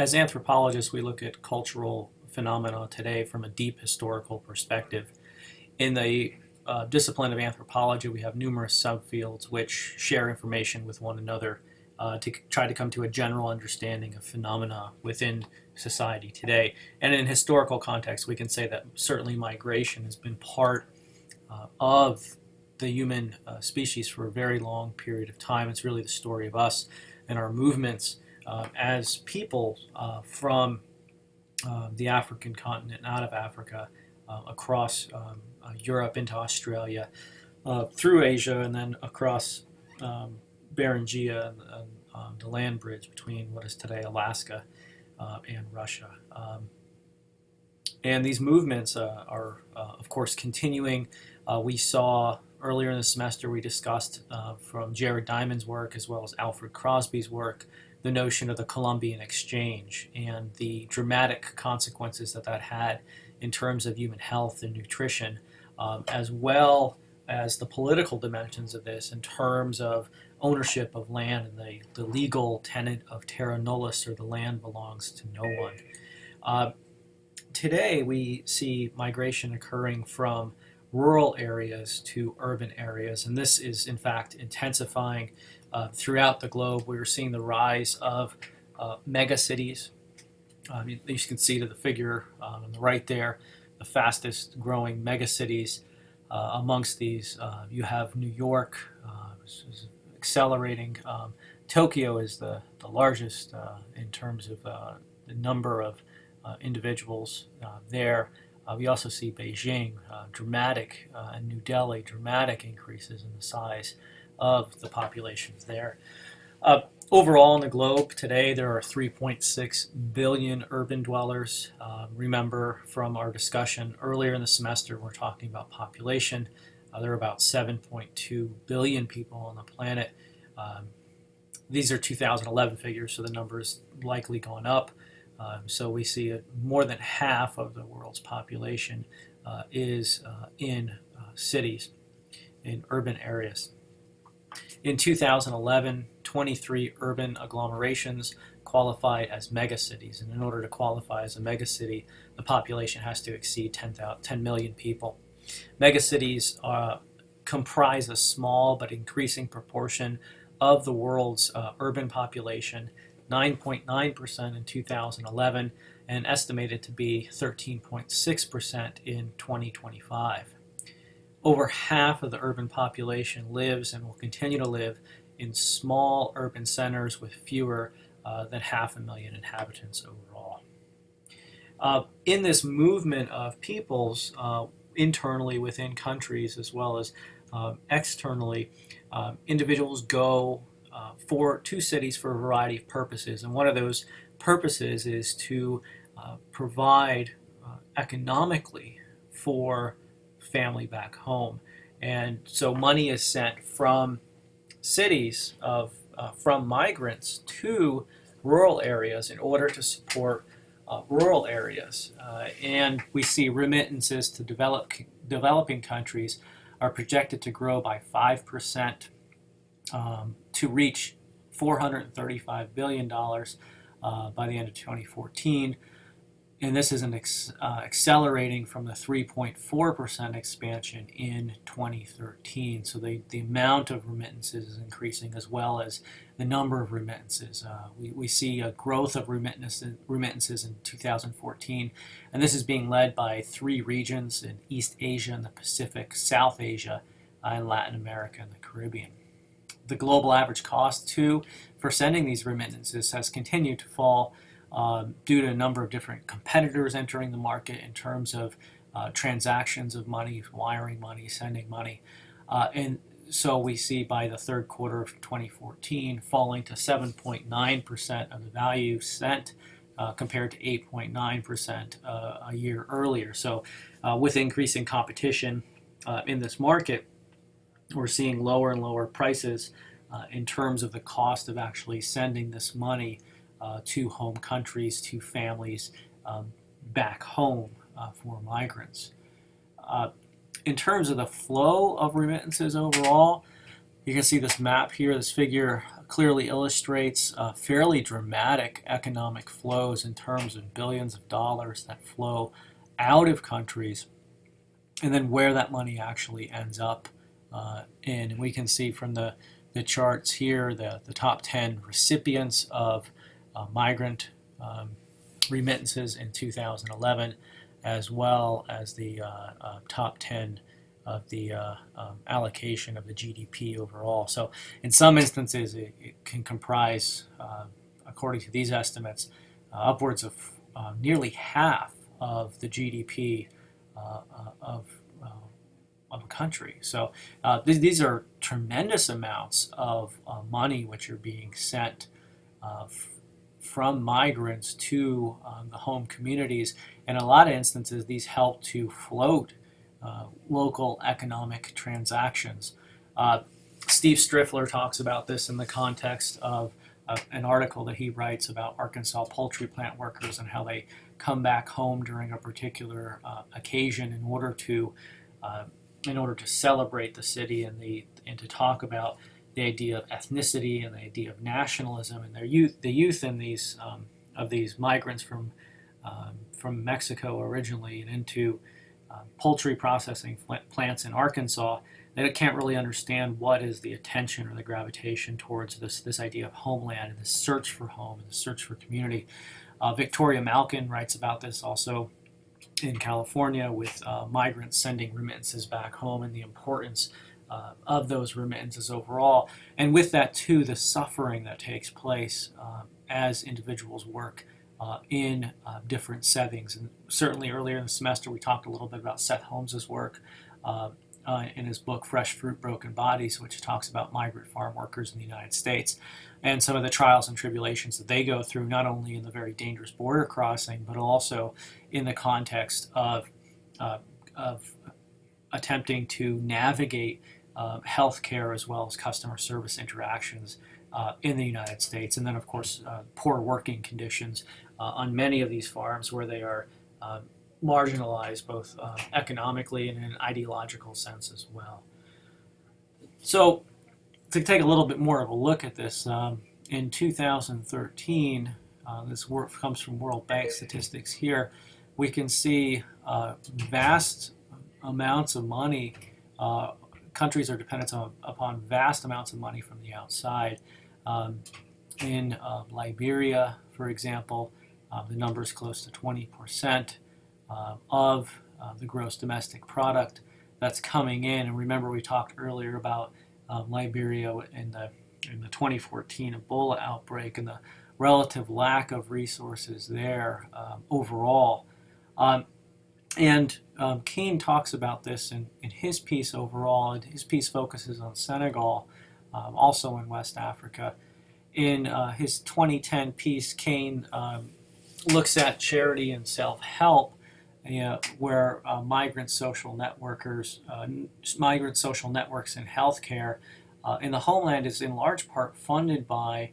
As anthropologists, we look at cultural phenomena today from a deep historical perspective. In the discipline of anthropology, we have numerous subfields which share information with one another to try to come to a general understanding of phenomena within society today. And in historical context, we can say that certainly migration has been part of the human species for a very long period of time. It's really the story of us and our movements as people from the African continent, out of Africa, across Europe into Australia, through Asia, and then across Beringia and the land bridge between what is today Alaska and Russia. And these movements are, of course, continuing. We saw earlier in the semester, we discussed from Jared Diamond's work as well as Alfred Crosby's work, the notion of the Columbian Exchange and the dramatic consequences that that had in terms of human health and nutrition, as well as the political dimensions of this in terms of ownership of land and the legal tenet of terra nullius, or the land belongs to no one. Today we see migration occurring from rural areas to urban areas, and this is in fact intensifying throughout the globe. We're seeing the rise of megacities. You can see to the figure on the right there, the fastest growing megacities. Amongst these, you have New York, is accelerating. Tokyo is the largest in terms of the number of individuals there. We also see Beijing, dramatic, and New Delhi, dramatic increases in the size of the populations there. Overall in the globe today, there are 3.6 billion urban dwellers. Remember from our discussion earlier in the semester, we're talking about population. There are about 7.2 billion people on the planet. These are 2011 figures, so the number has likely gone up. So we see more than half of the world's population is in cities, in urban areas. In 2011, 23 urban agglomerations qualified as megacities, and in order to qualify as a megacity, the population has to exceed 10 million people. Megacities comprise a small but increasing proportion of the world's urban population, 9.9% in 2011, and estimated to be 13.6% in 2025. Over half of the urban population lives and will continue to live in small urban centers with fewer than 500,000 inhabitants overall. In this movement of peoples, internally within countries as well as externally, individuals go to cities for a variety of purposes, and one of those purposes is to provide economically for family back home. And so money is sent from cities from migrants to rural areas in order to support rural areas. And we see remittances to developing countries are projected to grow by 5% to reach $435 billion by the end of 2014. And this is accelerating from the 3.4% expansion in 2013. So the amount of remittances is increasing as well as the number of remittances. We see a growth of remittances in 2014, and this is being led by three regions in East Asia and the Pacific, South Asia, and Latin America and the Caribbean. The global average cost, too, for sending these remittances has continued to fall due to a number of different competitors entering the market in terms of transactions of money, wiring money, sending money. And so we see by the third quarter of 2014 falling to 7.9% of the value sent compared to 8.9% a year earlier. So with increasing competition in this market, we're seeing lower and lower prices in terms of the cost of actually sending this money to home countries, to families back home for migrants. In terms of the flow of remittances overall, you can see this map here, this figure clearly illustrates fairly dramatic economic flows in terms of billions of dollars that flow out of countries, and then where that money actually ends up in. And we can see from the charts here the top 10 recipients of migrant remittances in 2011, as well as the top 10 of the allocation of the GDP overall. So in some instances, it can comprise, according to these estimates, upwards of nearly half of the GDP of a country. So these are tremendous amounts of money which are being sent from migrants to the home communities. And in a lot of instances, these help to float local economic transactions. Steve Striffler talks about this in the context of an article that he writes about Arkansas poultry plant workers and how they come back home during a particular occasion in order to celebrate the city and to talk about the idea of ethnicity and the idea of nationalism, and the youth in these of these migrants from Mexico originally and into poultry processing plants in Arkansas, that can't really understand what is the attention or the gravitation towards this idea of homeland and the search for home and the search for community. Victoria Malkin writes about this also in California, with migrants sending remittances back home and the importance of those remittances overall. And with that too, the suffering that takes place as individuals work in different settings. And certainly earlier in the semester, we talked a little bit about Seth Holmes's work in his book Fresh Fruit, Broken Bodies, which talks about migrant farm workers in the United States and some of the trials and tribulations that they go through, not only in the very dangerous border crossing, but also in the context of attempting to navigate healthcare as well as customer service interactions in the United States. And then, of course, poor working conditions on many of these farms, where they are marginalized both economically and in an ideological sense as well. So to take a little bit more of a look at this, in 2013, this work comes from World Bank statistics here, we can see vast amounts of money. Countries are dependent upon vast amounts of money from the outside. In Liberia, for example, the number is close to 20% of the gross domestic product that's coming in. And remember, we talked earlier about Liberia in the 2014 Ebola outbreak and the relative lack of resources there overall. Kane talks about this in his piece overall. His piece focuses on Senegal, also in West Africa. In his 2010 piece, Kane looks at charity and self-help, where migrant social networks in healthcare in the homeland is in large part funded by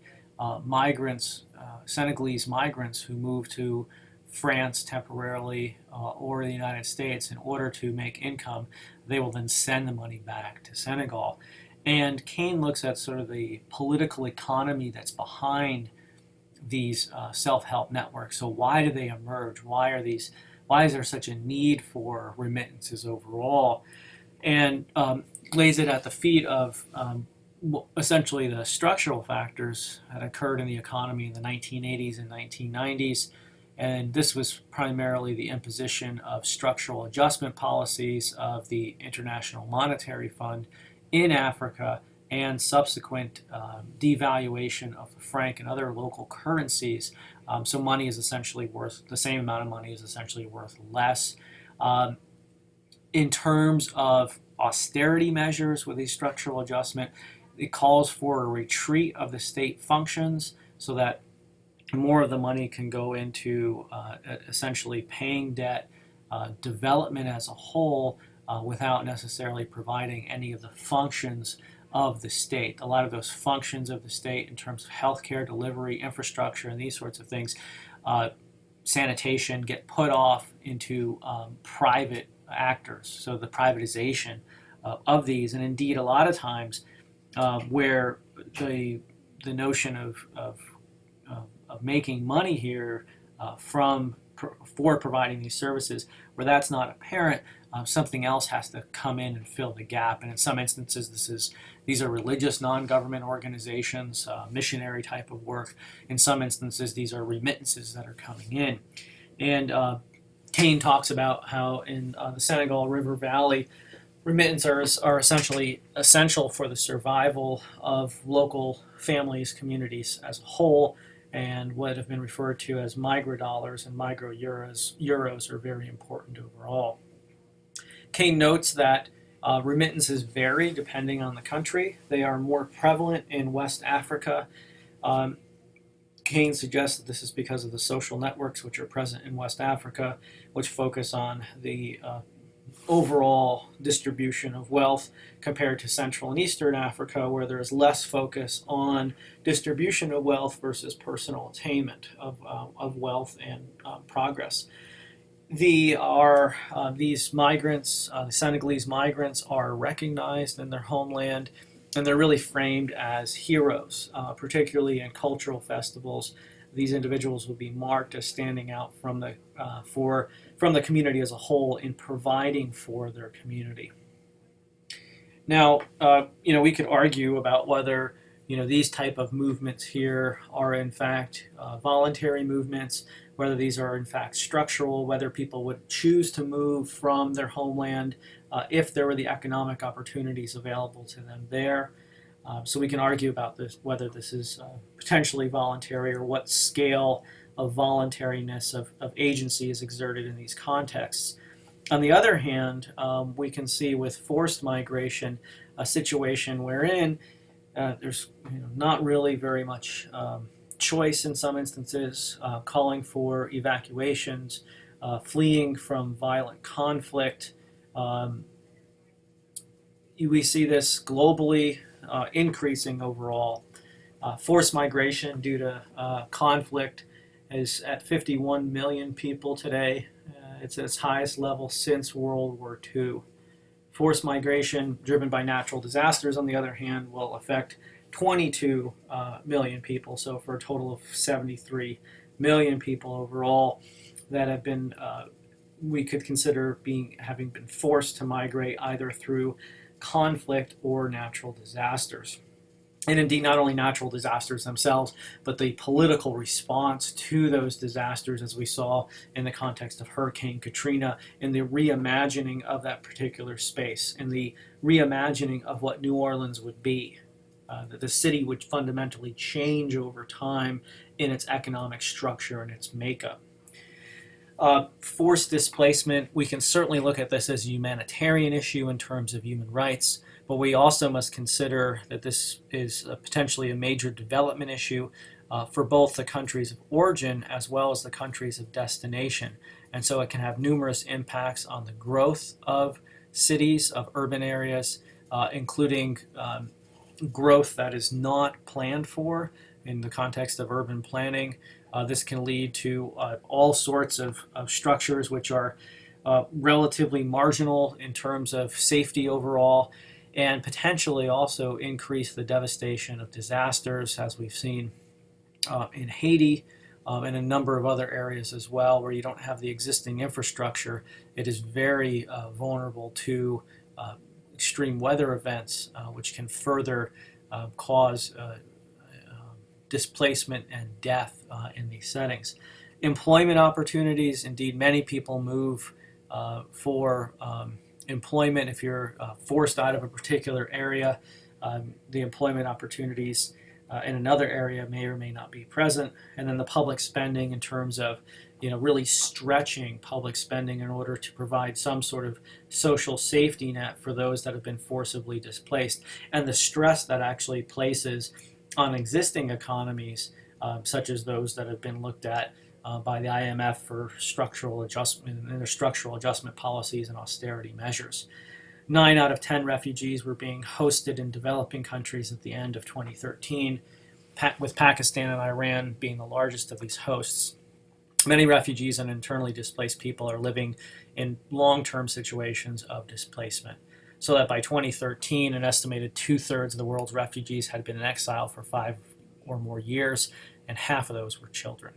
migrants, Senegalese migrants who move to France temporarily or the United States in order to make income. They will then send the money back to Senegal. And Kane looks at sort of the political economy that's behind these self-help networks. So why do they emerge? Why is there such a need for remittances overall? And lays it at the feet of essentially the structural factors that occurred in the economy in the 1980s and 1990s. And this was primarily the imposition of structural adjustment policies of the International Monetary Fund in Africa, and subsequent devaluation of the franc and other local currencies. So money is essentially worth, the same amount of money is essentially worth less. In terms of austerity measures with these structural adjustment, it calls for a retreat of the state functions so that more of the money can go into essentially paying debt, development as a whole, without necessarily providing any of the functions of the state. A lot of those functions of the state in terms of healthcare delivery, infrastructure, and these sorts of things, sanitation, get put off into private actors. So the privatization of these, and indeed a lot of times where the the notion of making money here for providing these services, where that's not apparent, something else has to come in and fill the gap. And in some instances, these are religious non-government organizations, missionary type of work. In some instances, these are remittances that are coming in. And Kane talks about how in the Senegal River Valley, remittances are essentially essential for the survival of local families, communities as a whole, and what have been referred to as microdollars and micro euros are very important overall. Kane notes that remittances vary depending on the country. They are more prevalent in West Africa. Kane suggests that this is because of the social networks which are present in West Africa, which focus on the overall distribution of wealth, compared to Central and Eastern Africa, where there is less focus on distribution of wealth versus personal attainment of wealth and progress. These migrants, the Senegalese migrants, are recognized in their homeland, and they're really framed as heroes, particularly in cultural festivals. These individuals will be marked as standing out from the community as a whole in providing for their community. Now, we could argue about whether these type of movements here are in fact voluntary movements, whether these are in fact structural, whether people would choose to move from their homeland if there were the economic opportunities available to them there. So we can argue about this, whether this is potentially voluntary, or what scale of voluntariness of agency is exerted in these contexts. On the other hand, we can see with forced migration a situation wherein there's not really very much choice in some instances, calling for evacuations, fleeing from violent conflict. We see this globally increasing overall. Forced migration due to conflict is at 51 million people today. It's at its highest level since World War II. Forced migration driven by natural disasters, on the other hand, will affect 22 million people, so for a total of 73 million people overall that have been, we could consider having been forced to migrate either through conflict or natural disasters. And indeed, not only natural disasters themselves, but the political response to those disasters, as we saw in the context of Hurricane Katrina, and the reimagining of that particular space, and the reimagining of what New Orleans would be. That the city would fundamentally change over time in its economic structure and its makeup. Forced displacement, we can certainly look at this as a humanitarian issue in terms of human rights, but we also must consider that this is potentially a major development issue for both the countries of origin as well as the countries of destination. And so it can have numerous impacts on the growth of cities, of urban areas, including growth that is not planned for in the context of urban planning. This can lead to all sorts of structures which are relatively marginal in terms of safety overall, and potentially also increase the devastation of disasters, as we've seen in Haiti and a number of other areas as well, where you don't have the existing infrastructure. It is very vulnerable to extreme weather events, which can further cause displacement and death in these settings. Employment opportunities, indeed, many people move for employment. If you're forced out of a particular area, the employment opportunities in another area may or may not be present. And then the public spending, in terms of really stretching public spending in order to provide some sort of social safety net for those that have been forcibly displaced, and the stress that actually places on existing economies, such as those that have been looked at by the IMF for structural adjustment and their structural adjustment policies and austerity measures. 9 out of 10 refugees were being hosted in developing countries at the end of 2013, with Pakistan and Iran being the largest of these hosts. Many refugees and internally displaced people are living in long-term situations of displacement, so that by 2013, an estimated 2/3 of the world's refugees had been in exile for or more years, and half of those were children.